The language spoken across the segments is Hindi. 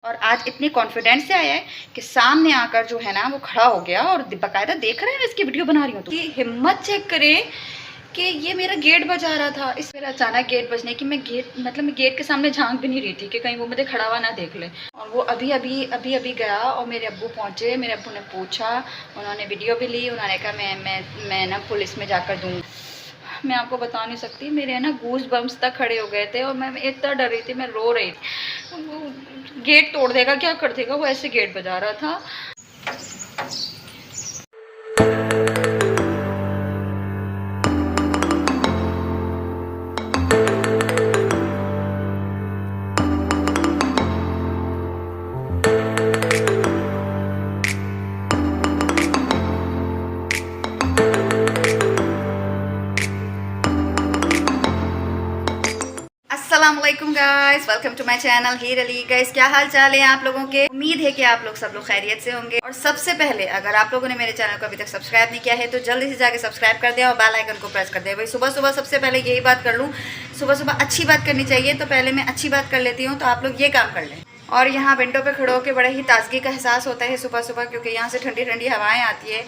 और आज इतनी कॉन्फिडेंस से आया है कि सामने आकर जो है ना वो खड़ा हो गया और बाकायदा देख रहे हैं मैं इसकी वीडियो बना रही हूँ। तो ये हिम्मत चेक करें कि ये मेरा गेट बजा रहा था। इस मेरा अचानक गेट बजने की मैं गेट के सामने झांक भी नहीं रही थी कि कहीं वो मुझे खड़ा हुआ ना देख ले। और वो अभी गया और मेरे अब्बू पहुँचे। मेरे अब्बू ने पूछा, उन्होंने वीडियो भी ली। उन्होंने कहा मैं ना पुलिस में जाकर दूँ। मैं आपको बता नहीं सकती, मेरे ना गूज बम्स तक खड़े हो गए थे और मैं इतना डर रही थी, मैं रो रही थी। वो गेट तोड़ देगा क्या कर देगा, वो ऐसे गेट बजा रहा था। अस्सलामुअलैकुम guys, welcome to my channel Heer Ali. Guys क्या हाल चाल है आप लोगों के? उम्मीद है कि आप लोग सब लोग खैरियत से होंगे। और सबसे पहले अगर आप लोगों ने मेरे चैनल को अभी तक सब्सक्राइब नहीं किया है तो जल्दी से जाके सब्सक्राइब कर दिया और बेल आइकन को प्रेस कर दिया। भाई सुबह सुबह सबसे पहले यही बात कर लूँ, सुबह सुबह अच्छी बात करनी चाहिए, तो पहले मैं अच्छी बात कर लेती हूँ, तो आप लोग ये काम कर लें। और यहाँ विंडो पे खड़े होकर बड़े ही ताजगी का एहसास होता है सुबह सुबह, क्योंकि यहाँ से ठंडी ठंडी हवाएं आती है।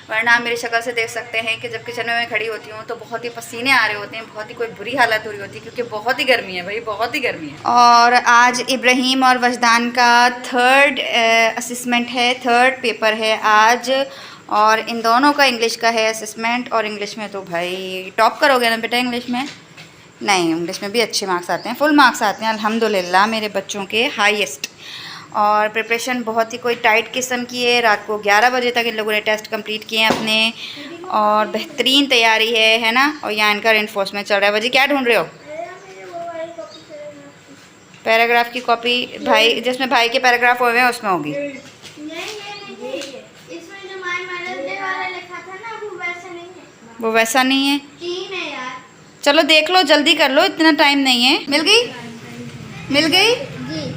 वरना आप मेरी शक्ल से देख सकते हैं कि जब किचन में मैं खड़ी होती हूँ तो बहुत ही पसीने आ रहे होते हैं, बहुत ही कोई बुरी हालत हो रही होती है, क्योंकि बहुत ही गर्मी है भाई, बहुत ही गर्मी है। और आज इब्राहिम और वजदान का थर्ड असेसमेंट है, थर्ड पेपर है आज। और इन दोनों का इंग्लिश का है असेसमेंट। और इंग्लिश में तो भाई टॉप करोगे ना बेटा इंग्लिश में? नहीं, इंग्लिश में भी अच्छे मार्क्स आते हैं, फुल मार्क्स आते हैं अल्हम्दुलिल्लाह मेरे बच्चों के, हाईएस्ट। और प्रिपरेशन बहुत ही कोई टाइट किस्म की है। रात को 11 बजे तक इन लोगों ने टेस्ट कंप्लीट किए हैं अपने, और बेहतरीन तैयारी है ना। और यहाँ इनका रेनफोर्समेंट चल रहा है। वजी क्या ढूंढ रहे हो? पैराग्राफ की कॉपी भाई, जिसमें भाई के पैराग्राफ हुए हैं उसमें होगी। वो वैसा नहीं है। चलो देख लो, जल्दी कर लो, इतना टाइम नहीं है। मिल गई? मिल गई?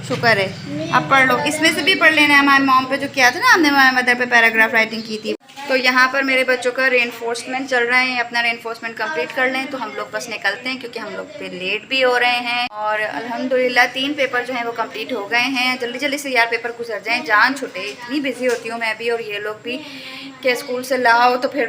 शुक्र है। अब पढ़ लो, इसमें से भी पढ़ लेना है। हमारे मॉम पे जो किया था ना हमने, हमारे मदर पे पैराग्राफ राइटिंग की थी। तो यहाँ पर मेरे बच्चों का रेनफोर्समेंट चल रहा है। अपना रेनफोर्समेंट कंप्लीट कर लें तो हम लोग बस निकलते हैं, क्योंकि हम लोग पे लेट भी हो रहे हैं। और अल्हम्दुलिल्लाह 3 पेपर जो हैं वो कंप्लीट हो गए हैं। जल्दी जल्दी से यार पेपर गुजर जाएं, जान छुटे। इतनी बिजी होती हूँ मैं भी और ये लोग भी कि स्कूल से लाओ तो फिर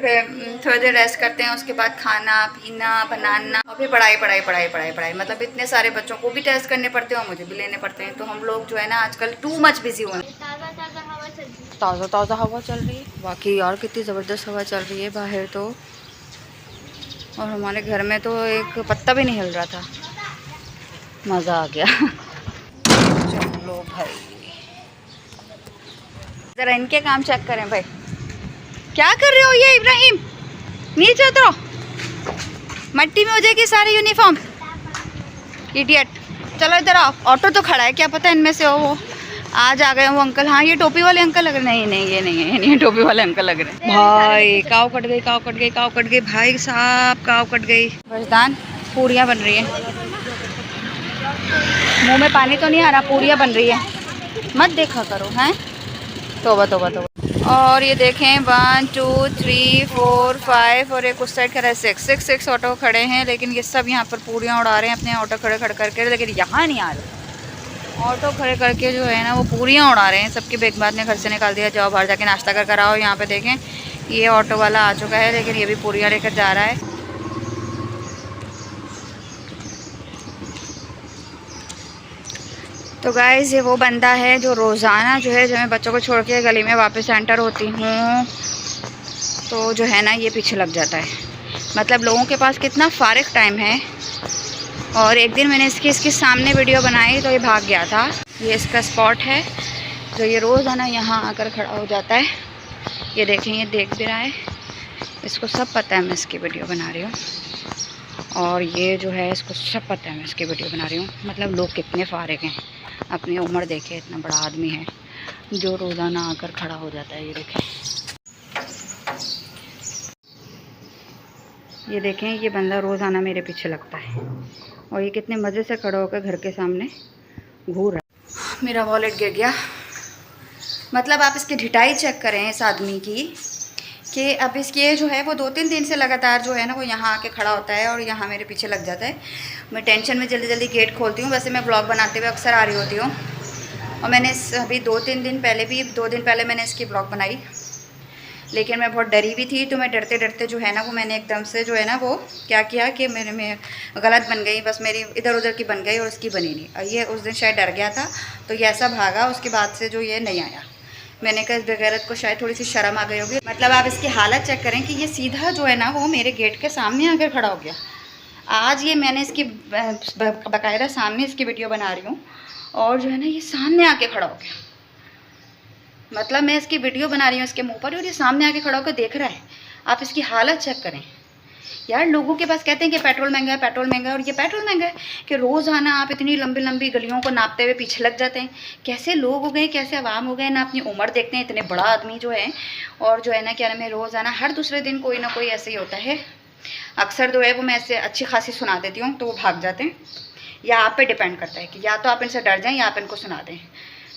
थोड़ी देर रेस्ट करते हैं, उसके बाद खाना पीना बनाना और फिर पढ़ाई पढ़ाई पढ़ाई पढ़ाई पढ़ाई। मतलब इतने सारे बच्चों को भी टेस्ट करने पड़ते हैं और मुझे भी लेने पड़ते हैं। तो हम लोग जो है ना आजकल टू मच बिजी हुए हैं। ताज़ा ताज़ा हवा चल रही है वाकई यार, कितनी ज़बरदस्त हवा चल रही है बाहर तो। और हमारे घर में तो एक पत्ता भी नहीं हिल रहा था, मज़ा आ गया। चलो भाई ज़रा इनके काम चेक करें भाई। क्या कर रहे हो ये इब्राहिम? नीचे उतरो, मट्टी में हो जाएगी सारी यूनिफॉर्म, इडियट। चलो इधर आओ, ऑटो तो खड़ा है, क्या पता इनमें से हो वो आज आ गए वो अंकल। हाँ ये टोपी वाले अंकल लग रहे। नहीं नहीं ये नहीं है, ये नहीं है, टोपी वाले अंकल लग रहे हैं। भाई काव कट गई, काव कट गई, काव कट गई भाई साहब, काव कट गई। वजदान पूरियाँ बन रही हैं, मुंह में पानी तो नहीं आ रहा, पूरियाँ बन रही है, मत देखा करो हैं। तोबा तोबा तोबा। और ये देखें 1 2 3 4 5 और एक उस साइड खड़ा है 6 ऑटो खड़े हैं। लेकिन ये सब यहाँ पर पूरियाँ उड़ा रहे हैं अपने ऑटो खड़े खड़े करके, लेकिन यहाँ नहीं आ रहे। ऑटो खड़े करके जो है ना वो पूरियाँ उड़ा रहे हैं। सबके बेग बाद ने घर से निकाल दिया, जाओ बाहर जाके नाश्ता कर कर आओ। यहाँ पे देखें ये ऑटो वाला आ चुका है, लेकिन ये भी पूरियाँ लेकर जा रहा है। तो गाइज़ ये वो बंदा है जो रोज़ाना जो है, जब मैं बच्चों को छोड़ के गली में वापस एंटर होती हूँ तो जो है ना ये पीछे लग जाता है। मतलब लोगों के पास कितना फ़ारिग टाइम है। और एक दिन मैंने इसके सामने वीडियो बनाई तो ये भाग गया था। ये इसका स्पॉट है जो ये रोज़ाना यहाँ आकर खड़ा हो जाता है। ये देखें, ये देख भी रहा है, इसको सब पता है मैं इसकी वीडियो बना रही हूँ। और ये जो है इसको सब पता है मैं इसकी वीडियो बना रही हूँ। मतलब लोग कितने फ़ारिग हैं, अपनी उम्र देखे, इतना बड़ा आदमी है जो रोज़ाना आकर खड़ा हो जाता है। ये देखें, ये देखें, ये बंदा रोज़ाना मेरे पीछे लगता है और ये कितने मज़े से खड़ा होकर घर के सामने घूर रहा है। मेरा वॉलेट गिर गया। मतलब आप इसकी ढिठाई चेक करें इस आदमी की, कि अब इसके जो है वो 2-3 दिन से लगातार जो है ना वो यहाँ आके खड़ा होता है और यहाँ मेरे पीछे लग जाता है। मैं टेंशन में जल्दी जल्दी गेट खोलती हूँ। वैसे मैं ब्लॉग बनाते हुए अक्सर आ रही होती हूँ, और मैंने अभी 2-3 दिन पहले भी 2 दिन पहले मैंने इसकी ब्लॉग बनाई, लेकिन मैं बहुत डरी हुई थी। तो मैं डरते डरते जो है ना वो मैंने एकदम से जो है ना वो क्या किया कि मेरे में गलत बन गई, बस मेरी इधर उधर की बन गई और इसकी बनी नहीं। और ये उस दिन शायद डर गया था तो ये ऐसा भागा, उसके बाद से जो ये नहीं आया। मैंने कहा इस बेगैरत को शायद थोड़ी सी शर्म आ गई होगी। मतलब आप इसकी हालत चेक करें कि ये सीधा जो है ना वो मेरे गेट के सामने आकर खड़ा हो गया। आज ये मैंने इसकी बाकायदा सामने इसकी वीडियो बना रही हूँ और जो है ना ये सामने आके खड़ा हो गया। मतलब मैं इसकी वीडियो बना रही हूँ इसके मुंह पर और ये सामने आके खड़ा होकर देख रहा है। आप इसकी हालत चेक करें यार। लोगों के पास कहते हैं कि पेट्रोल महंगा है, पेट्रोल महंगा है, और ये पेट्रोल महंगा है कि रोज़ाना आप इतनी लंबी लंबी गलियों को नापते हुए पीछे लग जाते हैं। कैसे लोग हो गए, कैसे आवाम हो गए ना, अपनी उम्र देखते हैं। इतने बड़ा आदमी जो है और जो है ना क्या नाम है, रोज़ाना हर दूसरे दिन कोई ना कोई ऐसे ही होता है। अक्सर जो है वो मैं ऐसे अच्छी खासी सुना देती हूँ तो वो भाग जाते हैं। या आप पे डिपेंड करता है कि या तो आप इनसे डर जाएं या आप इनको सुना दें।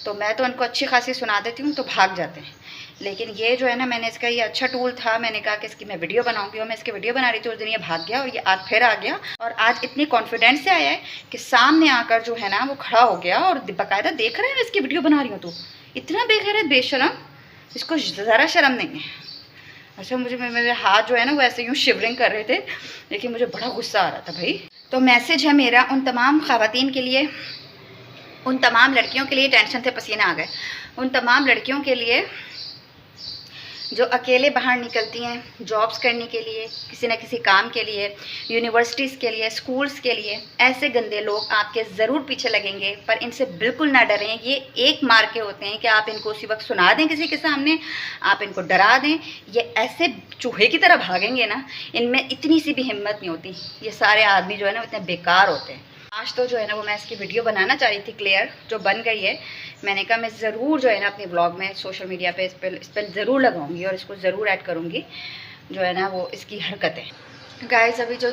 तो मैं तो इनको अच्छी खासी सुना देती हूँ तो भाग जाते हैं। लेकिन ये जो है ना, मैंने इसका ये अच्छा टूल था, मैंने कहा कि इसकी मैं वीडियो बनाऊंगी और मैं इसकी वीडियो बना रही थी। उस दिन ये भाग गया और ये आज फिर आ गया और आज इतनी कॉन्फिडेंस से आया है कि सामने आकर जो है ना वो खड़ा हो गया और बाकायदा देख रहे हैं मैं इसकी वीडियो बना रही हूँ। तो इतना बेगैरत बेशरम, इसको ज़रा शर्म नहीं है। अच्छा, मुझे मेरे हाथ जो है ना वो ऐसे यूँ शिवरिंग कर रहे थे, लेकिन मुझे बड़ा गुस्सा आ रहा था भाई। तो मैसेज है मेरा उन तमाम ख़वातीन के लिए, उन तमाम लड़कियों के लिए, टेंशन से पसीने आ गए, उन तमाम लड़कियों के लिए जो अकेले बाहर निकलती हैं जॉब्स करने के लिए, किसी न किसी काम के लिए, यूनिवर्सिटीज़ के लिए, स्कूल्स के लिए। ऐसे गंदे लोग आपके ज़रूर पीछे लगेंगे, पर इनसे बिल्कुल ना डरें। ये एक मार के होते हैं कि आप इनको उसी वक्त सुना दें किसी के सामने, आप इनको डरा दें, ये ऐसे चूहे की तरह भागेंगे ना, इनमें इतनी सी भी हिम्मत नहीं होती। ये सारे आदमी जो है ना इतने बेकार होते हैं। आज तो जो है ना वो मैं इसकी वीडियो बनाना चाह रही थी क्लियर, जो बन गई है। मैंने कहा मैं ज़रूर जो है ना अपने ब्लॉग में सोशल मीडिया पे इस पर ज़रूर लगाऊंगी और इसको ज़रूर ऐड करूँगी जो है ना वो इसकी हरकतें। गाइस अभी जो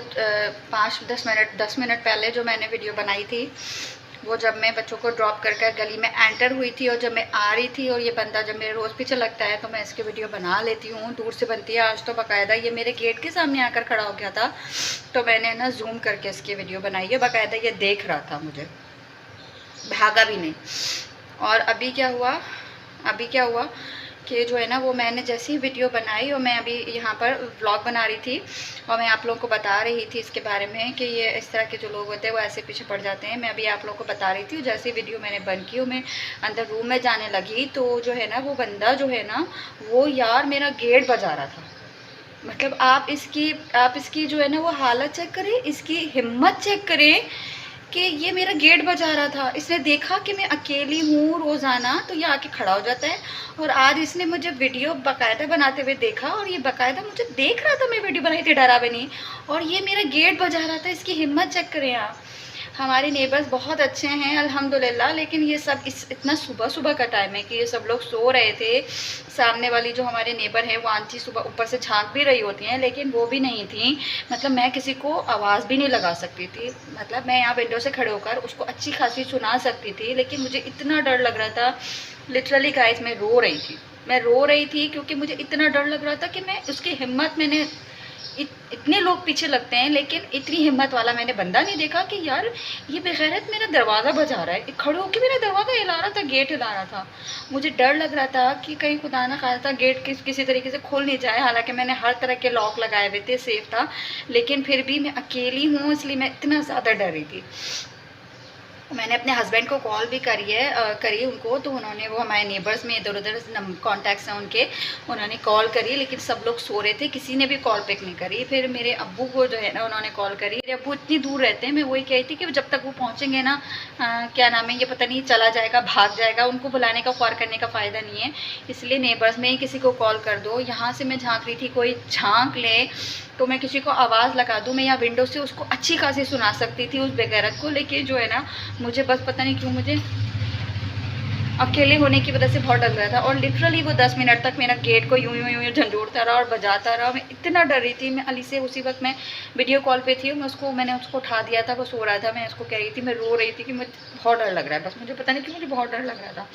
10 मिनट पहले जो मैंने वीडियो बनाई थी वो जब मैं बच्चों को ड्रॉप कर कर गली में एंटर हुई थी और जब मैं आ रही थी, और ये बंदा जब मेरे रोज़ पीछे लगता है तो मैं इसकी वीडियो बना लेती हूँ, दूर से बनती है। आज तो बाकायदा ये मेरे गेट के सामने आकर खड़ा हो गया था तो मैंने ना जूम करके इसकी वीडियो बनाई है। बाकायदा ये देख रहा था मुझे, भागा भी नहीं। और अभी क्या हुआ कि जो है ना वो मैंने जैसी वीडियो बनाई और मैं अभी यहाँ पर व्लॉग बना रही थी और मैं आप लोगों को बता रही थी इसके बारे में कि ये इस तरह के जो लोग होते हैं वो ऐसे पीछे पड़ जाते हैं। मैं अभी आप लोगों को बता रही थी, जैसी वीडियो मैंने बंद की और मैं अंदर रूम में जाने लगी तो जो है ना वो बंदा जो है ना वो यार मेरा गेट बजा रहा था। मतलब आप इसकी जो है ना वो हालत चेक करें, इसकी हिम्मत चेक करें कि ये मेरा गेट बजा रहा था। इसने देखा कि मैं अकेली हूँ रोज़ाना तो ये आके खड़ा हो जाता है। और आज इसने मुझे वीडियो बाकायदा बनाते हुए देखा और ये बाकायदा मुझे देख रहा था, मैं वीडियो बनाई थी, डरा भी नहीं, और ये मेरा गेट बजा रहा था। इसकी हिम्मत चेक करें आप। हमारे नेबर्स बहुत अच्छे हैं अल्हम्दुलिल्लाह, लेकिन ये सब इतना सुबह का टाइम है कि ये सब लोग सो रहे थे। सामने वाली जो हमारे नेबर हैं वो आंटी सुबह ऊपर से झांक भी रही होती हैं, लेकिन वो भी नहीं थी। मतलब मैं किसी को आवाज़ भी नहीं लगा सकती थी। मतलब मैं यहाँ विंडो से खड़े होकर उसको अच्छी खासी सुना सकती थी, लेकिन मुझे इतना डर लग रहा था लिटरली गाइस, मैं रो रही थी क्योंकि मुझे इतना डर लग रहा था कि मैं उसकी हिम्मत, मैंने इतने लोग पीछे लगते हैं लेकिन इतनी हिम्मत वाला मैंने बंदा नहीं देखा कि यार ये बेगैरत मेरा दरवाज़ा बजा रहा है, खड़े होकर मेरा दरवाज़ा हिला रहा था, गेट हिला रहा था। मुझे डर लग रहा था कि कहीं खुदा ना खास्ता गेट किसी तरीके से खुल नहीं जाए। हालांकि मैंने हर तरह के लॉक लगाए हुए थे, सेफ था, लेकिन फिर भी मैं अकेली हूँ इसलिए मैं इतना ज़्यादा डर रही थी। मैंने अपने हस्बैंड को कॉल भी करी उनको, तो उन्होंने, वो हमारे नेबर्स में इधर उधर कॉन्टैक्ट्स हैं उनके, उन्होंने कॉल करी, लेकिन सब लोग सो रहे थे, किसी ने भी कॉल पिक नहीं करी। फिर मेरे अब्बू को जो है ना उन्होंने कॉल करी। मेरे अब्बू इतनी दूर रहते हैं, मैं वही कही थी कि जब तक वो पहुँचेंगे ना क्या नाम है, ये पता नहीं चला जाएगा, भाग जाएगा, उनको बुलाने का ख्वार करने का फ़ायदा नहीं है, इसलिए नेबर्स में ही किसी को कॉल कर दो। यहाँ से मैं झाँक रही थी, कोई झाँक ले तो मैं किसी को आवाज़ लगा दूँ, मैं यहाँ विंडो से उसको अच्छी खासी सुना सकती थी उस बेगैरत को। लेकिन जो है ना मुझे बस पता नहीं क्यों मुझे अकेले होने की वजह से बहुत डर रहा था। और लिटरली वो 10 मिनट तक मेरा गेट को यूं झंझोड़ता रहा और बजाता रहा। मैं इतना डर रही थी। मैं अली से उसी वक्त मैं वीडियो कॉल पे थी, मैंने उसको उठा दिया था, वो सो रहा था। मैं उसको कह रही थी, मैं रो रही थी कि मुझे बहुत डर लग रहा है, बस मुझे पता नहीं क्यों मुझे बहुत डर लग रहा था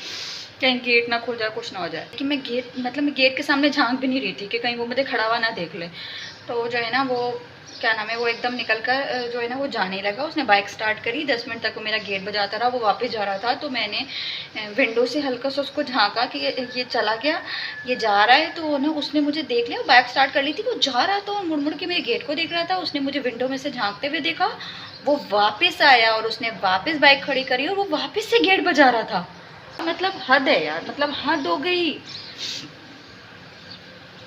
कहीं गेट ना खुल जाए, कुछ ना हो जाए। कि मैं गेट के सामने झांक भी नहीं रही थी कि कहीं वो मुझे खड़ा हुआ ना देख ले। तो जो है ना वो क्या नाम है वो एकदम निकल कर जो है ना वो जाने लगा। उसने बाइक स्टार्ट करी, 10 मिनट तक वो मेरा गेट बजाता रहा, वो वापस जा रहा था। तो मैंने विंडो से हल्का सा उसको झांका कि ये चला गया, ये जा रहा है। तो ना उसने मुझे देख लिया, बाइक स्टार्ट कर ली थी, वो जा रहा था और मुड़ मुड़ के मेरे गेट को देख रहा था। उसने मुझे विंडो में से झांकते हुए देखा, वो वापस आया और उसने वापस बाइक खड़ी करी और वो वापस से गेट बजा रहा था। मतलब हद है यार, मतलब हद हो गई।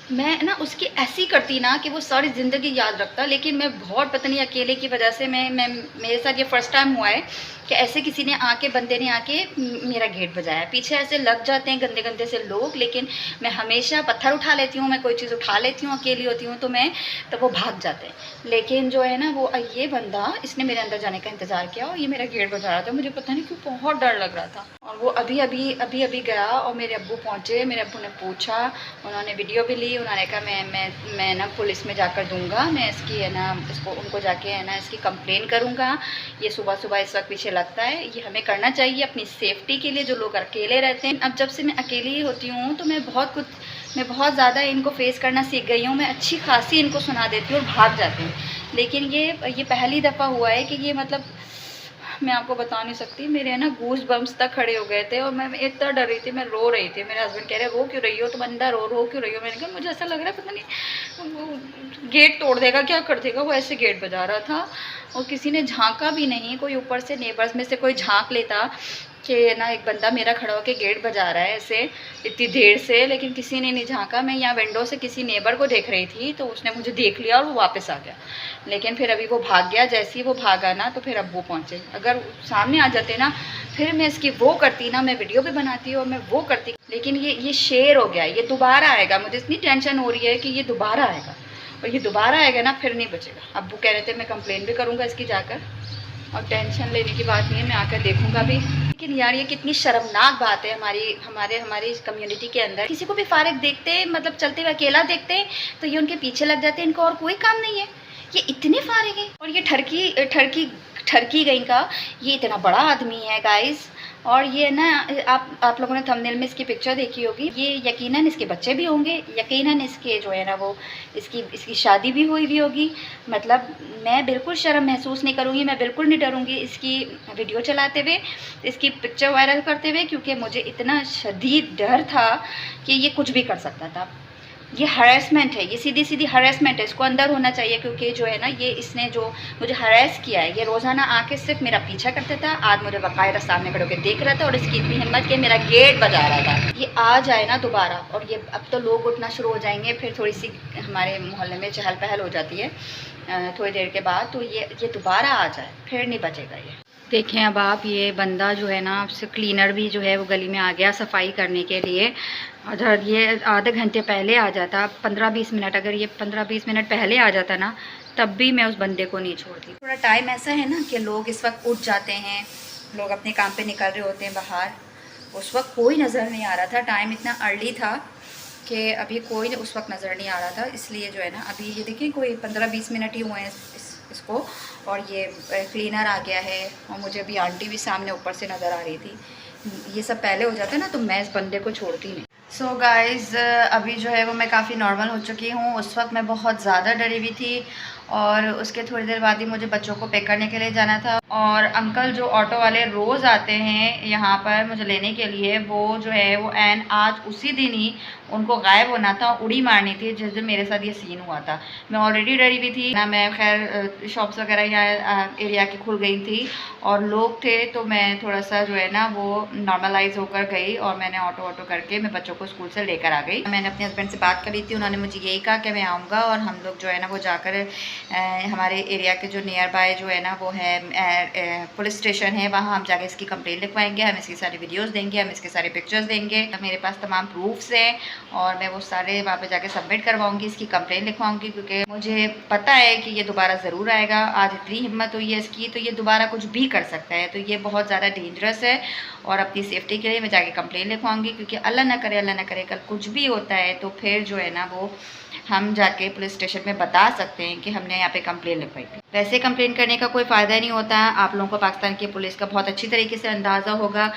मैं ना उसकी ऐसी करती ना कि वो सारी ज़िंदगी याद रखता, लेकिन मैं बहुत पता नहीं अकेले की वजह से मैं मेरे साथ ये फ़र्स्ट टाइम हुआ है कि ऐसे किसी ने आके, बंदे ने आके मेरा गेट बजाया। पीछे ऐसे लग जाते हैं गंदे गंदे से लोग, लेकिन मैं हमेशा पत्थर उठा लेती हूँ, मैं कोई चीज़ उठा लेती हूँ, अकेली होती हूँ तो मैं, तो वो भाग जाते हैं। लेकिन जो है ना वो ये बंदा, इसने मेरे अंदर जाने का इंतज़ार किया और ये मेरा गेट बजा रहा था। मुझे पता नहीं क्यों बहुत डर लग रहा था। और वो अभी अभी गया और मेरे अब्बू पहुँचे, मेरे अब्बू ने पूछा, उन्होंने वीडियो भी ली। उन्होंने कहा मैं ना पुलिस में जाकर दूंगा, मैं इसकी है ना, इसको उनको जाके है ना इसकी कंप्लेन करूंगा। ये सुबह सुबह इस वक्त पीछे लगता है, ये हमें करना चाहिए अपनी सेफ्टी के लिए, जो लोग अकेले रहते हैं। अब जब से मैं अकेली ही होती हूँ तो मैं बहुत ज़्यादा इनको फेस करना सीख गई हूँ। मैं अच्छी खासी इनको सुना देती हूँ और भाग जाती हूँ। लेकिन ये पहली दफ़ा हुआ है कि ये, मतलब मैं आपको बता नहीं सकती, मेरे है ना गूज बम्स तक खड़े हो गए थे और मैं इतना डर रही थी, मैं रो रही थी। मेरे हस्बैंड कह रहे रो क्यों रही हो तुम, अंदर रो क्यों रही हो। मैंने कहा मुझे ऐसा लग रहा है पता नहीं वो गेट तोड़ देगा, क्या कर देगा। वो ऐसे गेट बजा रहा था और किसी ने झांका भी नहीं। कोई ऊपर से नेबर्स में से कोई झांक लेता कि ना एक बंदा मेरा खड़ा होकर गेट बजा रहा है ऐसे इतनी देर से, लेकिन किसी ने नहीं झांका। मैं यहाँ विंडो से किसी नेबर को देख रही थी तो उसने मुझे देख लिया और वो वापस आ गया। लेकिन फिर अभी वो भाग गया। जैसे ही वो भागा ना तो फिर अब वो पहुँचे। अगर सामने आ जाते ना फिर मैं इसकी वो करती ना, मैं वीडियो भी बनाती और मैं वो करती। लेकिन ये शेर हो गया, ये दोबारा आएगा। मुझे इतनी टेंशन हो रही है कि ये दोबारा आएगा, और ये दोबारा आएगा ना फिर नहीं बचेगा। अब्बू कह रहे थे मैं कंप्लेन भी करूँगा इसकी जाकर, और टेंशन लेने की बात नहीं है, मैं आकर देखूंगा भी। लेकिन यार ये कितनी शर्मनाक बात है हमारी कम्युनिटी के अंदर। किसी को भी फारिग देखते, मतलब चलते हुए अकेला देखते हैं तो ये उनके पीछे लग जाते हैं। इनको और कोई काम नहीं है, ये इतने फारिग हैं। और ये ठरकी गई का ये इतना बड़ा आदमी है गाइस। और ये ना आप लोगों ने थंबनेल में इसकी पिक्चर देखी होगी। ये यकीनन इसके बच्चे भी होंगे, यकीनन इसके जो है ना वो इसकी शादी भी हुई होगी। मतलब मैं बिल्कुल शर्म महसूस नहीं करूँगी, मैं बिल्कुल नहीं डरूँगी इसकी वीडियो चलाते हुए, इसकी पिक्चर वायरल करते हुए, क्योंकि मुझे इतना शदीद डर था कि ये कुछ भी कर सकता था। ये हरेसमेंट है, ये सीधी सीधी हरेसमेंट है। इसको अंदर होना चाहिए, क्योंकि जो है ना ये इसने जो मुझे हरेस किया है, ये रोज़ाना आके सिर्फ मेरा पीछा करता था। आज मुझे बाकायदा सामने खड़े होकर देख रहा था और इसकी इतनी हिम्मत कि मेरा गेट बजा रहा था। ये आ जाए ना दोबारा, और ये अब तो लोग उठना शुरू हो जाएंगे, फिर थोड़ी सी हमारे मोहल्ले में चहल पहल हो जाती है थोड़ी देर के बाद। तो ये दोबारा आ जाए फिर नहीं बचेगा ये। देखें अब आप, ये बंदा जो है ना आपसे क्लीनर भी जो है वो गली में आ गया सफाई करने के लिए। अगर ये आधे घंटे पहले आ जाता, 15-20 मिनट, अगर ये 15-20 मिनट पहले आ जाता ना, तब भी मैं उस बंदे को नहीं छोड़ती। थोड़ा टाइम ऐसा है ना कि लोग इस वक्त उठ जाते हैं, लोग अपने काम पे निकल रहे होते हैं बाहर। उस वक्त कोई नज़र नहीं आ रहा था, टाइम इतना अर्ली था कि अभी कोई उस वक्त नज़र नहीं आ रहा था। इसलिए जो है ना अभी ये देखिए कोई 15-20 मिनट ही हुए हैं इसको, और ये क्लीनर आ गया है। और मुझे अभी आंटी भी सामने ऊपर से नज़र आ रही थी। ये सब पहले हो जाता है ना तो मैं इस बंदे को छोड़ती नहीं। सो गाइज़ अभी जो है वो मैं काफ़ी नॉर्मल हो चुकी हूँ। उस वक्त मैं बहुत ज़्यादा डरी हुई थी, और उसके थोड़ी देर बाद ही मुझे बच्चों को पिक करने के लिए जाना था। और अंकल जो ऑटो वाले रोज़ आते हैं यहाँ पर मुझे लेने के लिए, वो जो है वो एन आज उसी दिन ही उनको गायब होना था, उड़ी मारनी थी जिस दिन मेरे साथ ये सीन हुआ था। मैं ऑलरेडी डरी हुई थी ना, मैं खैर शॉप्स वगैरह यहाँ एरिया की खुल गई थी और लोग थे, तो मैं थोड़ा सा जो है ना वो नॉर्मलाइज होकर गई और मैंने ऑटो करके मैं बच्चों को स्कूल से लेकर आ गई। मैंने अपने हस्बैंड से बात करी थी, उन्होंने मुझे यही कहा कि मैं आऊँगा और हम लोग जो है ना वो जाकर हमारे एरिया के जो नियर बाय जो है ना वो है पुलिस स्टेशन है, वहाँ हम जाके इसकी कंप्लेंट लिखवाएंगे। हम इसकी सारी वीडियोस देंगे, हम इसके सारे पिक्चर्स देंगे। मेरे पास तमाम प्रूफ्स हैं और मैं वो सारे वहाँ पे जाके सबमिट करवाऊँगी, इसकी कंप्लेंट लिखवाऊँगी, क्योंकि मुझे पता है कि ये दोबारा ज़रूर आएगा। आज इतनी हिम्मत हुई है इसकी तो ये दोबारा कुछ भी कर सकता है। तो ये बहुत ज़्यादा डेंजरस है और अपनी सेफ्टी के लिए मैं जाके कंप्लेंट लिखवाऊँगी, क्योंकि अल्लाह ना करे कल कुछ भी होता है तो फिर जो है ना वो हम जाके पुलिस स्टेशन में बता सकते हैं कि हमने यहाँ पे कंप्लेन लिखवाई थी। वैसे कंप्लेन करने का कोई फ़ायदा नहीं होता। आप लोगों को पाकिस्तान की पुलिस का बहुत अच्छी तरीके से अंदाज़ा होगा।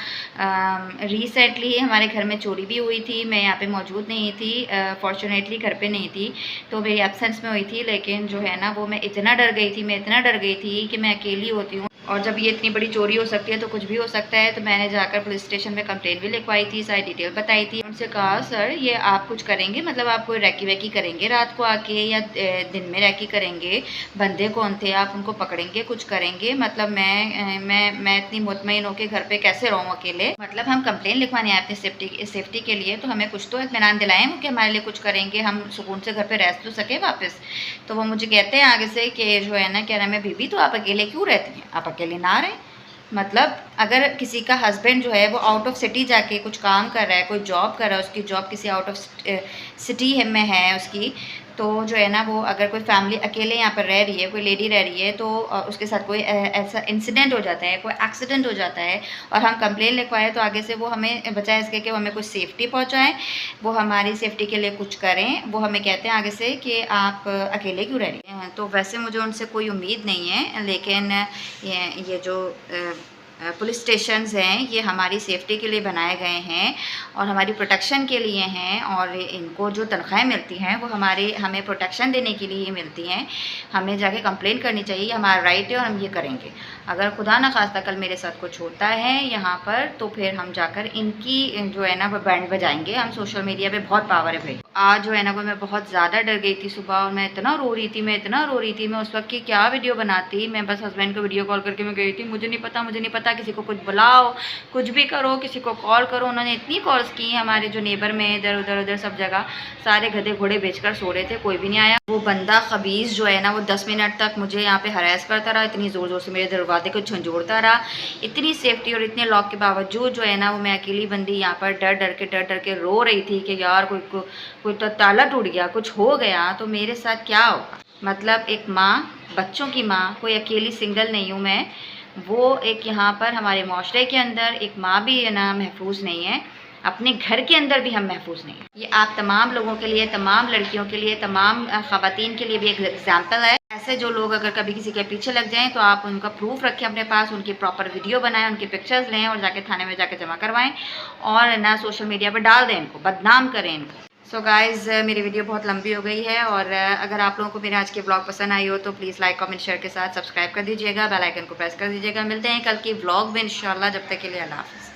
रिसेंटली हमारे घर में चोरी भी हुई थी, मैं यहाँ पे मौजूद नहीं थी, फॉर्चुनेटली घर पे नहीं थी, तो मेरी एब्सेंस में हुई थी। लेकिन जो है ना वो मैं इतना डर गई थी कि मैं अकेली होती हूँ और जब ये इतनी बड़ी चोरी हो सकती है तो कुछ भी हो सकता है। तो मैंने जाकर पुलिस स्टेशन में कंप्लेन भी लिखवाई थी, सारी डिटेल बताई थी। उनसे कहा सर ये आप कुछ करेंगे, मतलब आप कोई रैकी वैकी करेंगे रात को आके या दिन में रैकी करेंगे, बंदे कौन थे, आप उनको पकड़ेंगे, कुछ करेंगे, मतलब मैं इतनी मुतमईन होकर घर पे कैसे रहूँ अकेले, मतलब हम कंप्लेन लिखवाने आए अपनी सेफ्टी के लिए, तो हमें कुछ तो इत्मीनान दिलाएं कि हमारे लिए कुछ करेंगे, हम सुकून से घर पे रह तो सके वापस। तो वो मुझे कहते हैं आगे से कि जो है ना, क्या नाम है, बीबी तो आप अकेले क्यों रहती हैं, आप अकेले ना रहें। मतलब अगर किसी का हस्बैंड जो है वो आउट ऑफ सिटी जाके कुछ काम कर रहा है, कोई जॉब कर रहा है, उसकी जॉब किसी आउट ऑफ सिटी में है उसकी, तो जो है ना वो अगर कोई फैमिली अकेले यहाँ पर रह रही है, कोई लेडी रह रही है, तो उसके साथ कोई ऐसा इंसिडेंट हो जाता है, कोई एक्सीडेंट हो जाता है और हम कंप्लेन लिखवाएं, तो आगे से वो हमें बचाए इसके कि वो हमें कुछ सेफ्टी पहुँचाएँ, वो हमारी सेफ्टी के लिए कुछ करें। वो हमें कहते हैं आगे से कि आप अकेले क्यों रह रही हैं। तो वैसे मुझे उनसे कोई उम्मीद नहीं है, लेकिन ये जो पुलिस स्टेशंस हैं ये हमारी सेफ्टी के लिए बनाए गए हैं और हमारी प्रोटेक्शन के लिए हैं, और इनको जो तनख्वाहें मिलती हैं वो हमें प्रोटेक्शन देने के लिए मिलती हैं। हमें जाके कंप्लेन करनी चाहिए, ये हमारा राइट है और हम ये करेंगे। अगर खुदा न खास्ता कल मेरे साथ कुछ होता है यहाँ पर, तो फिर हम जाकर इनकी जो है ना वो बैंड बजाएंगे। हम सोशल मीडिया पे बहुत पावर है भाई। आज जो है ना वो मैं बहुत ज़्यादा डर गई थी सुबह, और मैं इतना रो रही थी, मैं उस वक्त की क्या वीडियो बनाती। मैं बस हस्बैंड को वीडियो कॉल करके मैं गई थी, मुझे नहीं पता, किसी को कुछ बुलाओ, कुछ भी करो, किसी को कॉल करो। उन्होंने इतनी कॉल्स की, हमारे जो नेबर में इधर उधर सब जगह सारे गधे घोड़े बेचकर सो रहे थे, कोई भी नहीं आया। वो बंदा खबीस जो है ना वो 10 मिनट तक मुझे यहाँ पे हरास करता रहा, इतनी ज़ोर ज़ोर से मेरे दरवाजे को झंझोड़ता रहा। इतनी सेफ्टी और इतने लॉक के बावजूद जो है ना वो मैं अकेली बंदी यहाँ पर डर के रो रही थी कि यार कोई तो ताला टूट गया, कुछ हो गया तो मेरे साथ क्या होगा। मतलब एक माँ, बच्चों की माँ, कोई अकेली सिंगल नहीं हूँ मैं, वो एक यहाँ पर हमारे माशरे के अंदर एक माँ भी है ना महफूज नहीं है, अपने घर के अंदर भी हम महफूज नहीं हैं। ये आप तमाम लोगों के लिए, तमाम लड़कियों के लिए, तमाम ख़वातीन के लिए भी एक एग्जाम्पल है। ऐसे जो लोग अगर कभी किसी के पीछे लग जाएं तो आप उनका प्रूफ रखें अपने पास, उनकी प्रॉपर वीडियो बनाएं, उनकी पिक्चर्स लें और जाके थाने में जाके जमा करवाएं और ना सोशल मीडिया पर डाल दें, इनको बदनाम करें इनको। सो गाइज़ मेरी वीडियो बहुत लंबी हो गई है, और अगर आप लोगों को मेरे आज के व्लॉग पसंद आई हो तो प्लीज़ लाइक कमेंट शेयर के साथ सब्सक्राइब कर दीजिएगा, बेल आइकन को प्रेस कर दीजिएगा। मिलते हैं कल की व्लॉग में इंशाल्लाह, जब तक के लिए अल्लाह हाफ़िज़।